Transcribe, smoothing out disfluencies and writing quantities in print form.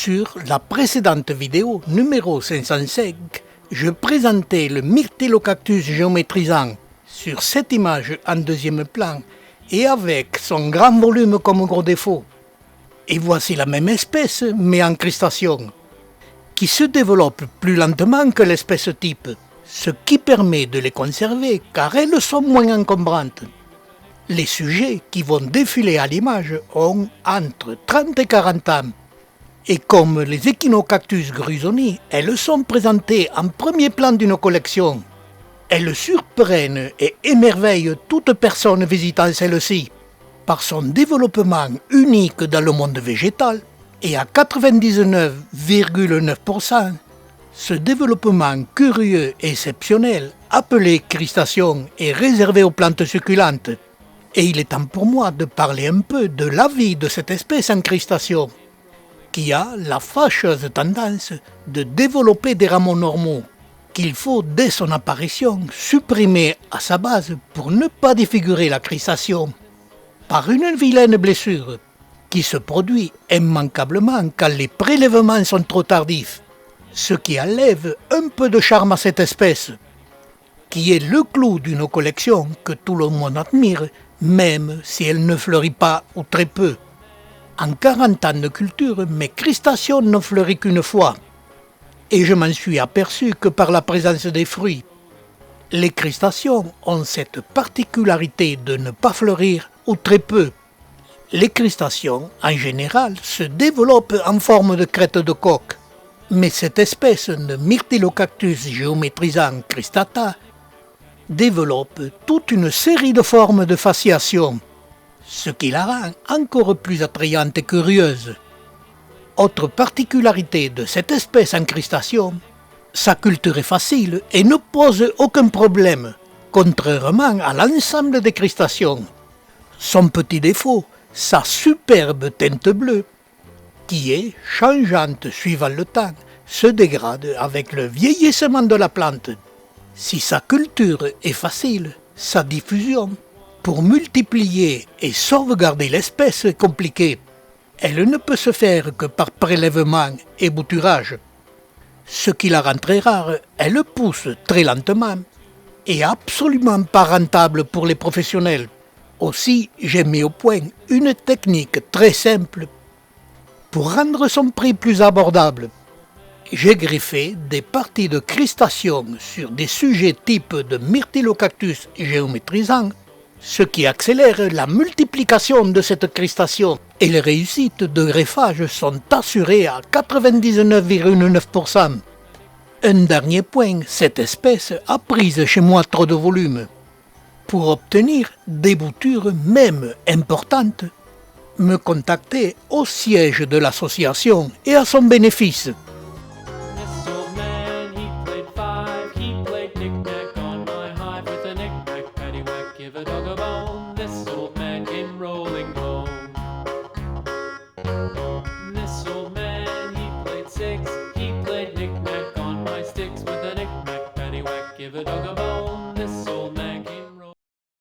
Sur la précédente vidéo, numéro 505, je présentais le myrtillocactus géométrisant sur cette image en deuxième plan et avec son grand volume comme gros défaut. Et voici la même espèce, mais en crustation, qui se développe plus lentement que l'espèce type, ce qui permet de les conserver car elles sont moins encombrantes. Les sujets qui vont défiler à l'image ont entre 30 et 40 ans. Et comme les Echinocactus grusoni, elles sont présentées en premier plan d'une collection. Elles surprennent et émerveillent toute personne visitant celle-ci par son développement unique dans le monde végétal et à 99,9%, ce développement curieux et exceptionnel appelé crustation est réservé aux plantes succulentes. Et il est temps pour moi de parler un peu de la vie de cette espèce en crustation, qui a la fâcheuse tendance de développer des rameaux normaux, qu'il faut dès son apparition supprimer à sa base pour ne pas défigurer la crustation, par une vilaine blessure qui se produit immanquablement quand les prélèvements sont trop tardifs, ce qui enlève un peu de charme à cette espèce, qui est le clou d'une collection que tout le monde admire, même si elle ne fleurit pas ou très peu. En 40 ans de culture, mes crustations ne fleurit qu'une fois, et je m'en suis aperçu que par la présence des fruits. Les crustations ont cette particularité de ne pas fleurir ou très peu. Les crustations, en général, se développent en forme de crête de coque, mais cette espèce de myrtillocactus géométrisant cristata développe toute une série de formes de fasciation, ce qui la rend encore plus attrayante et curieuse. Autre particularité de cette espèce en crustation, sa culture est facile et ne pose aucun problème, contrairement à l'ensemble des crustations. Son petit défaut, sa superbe teinte bleue, qui est changeante suivant le temps, se dégrade avec le vieillissement de la plante. Si sa culture est facile, sa diffusion, pour multiplier et sauvegarder l'espèce, est compliquée. Elle ne peut se faire que par prélèvement et bouturage. Ce qui la rend très rare, elle pousse très lentement et absolument pas rentable pour les professionnels. Aussi, j'ai mis au point une technique très simple pour rendre son prix plus abordable. J'ai greffé des parties de crustation sur des sujets type de myrtillocactus géométrisant, ce qui accélère la multiplication de cette crustation, et les réussites de greffage sont assurées à 99,9%. Un dernier point, cette espèce a pris chez moi trop de volume. Pour obtenir des boutures même importantes, me contacter au siège de l'association et à son bénéfice.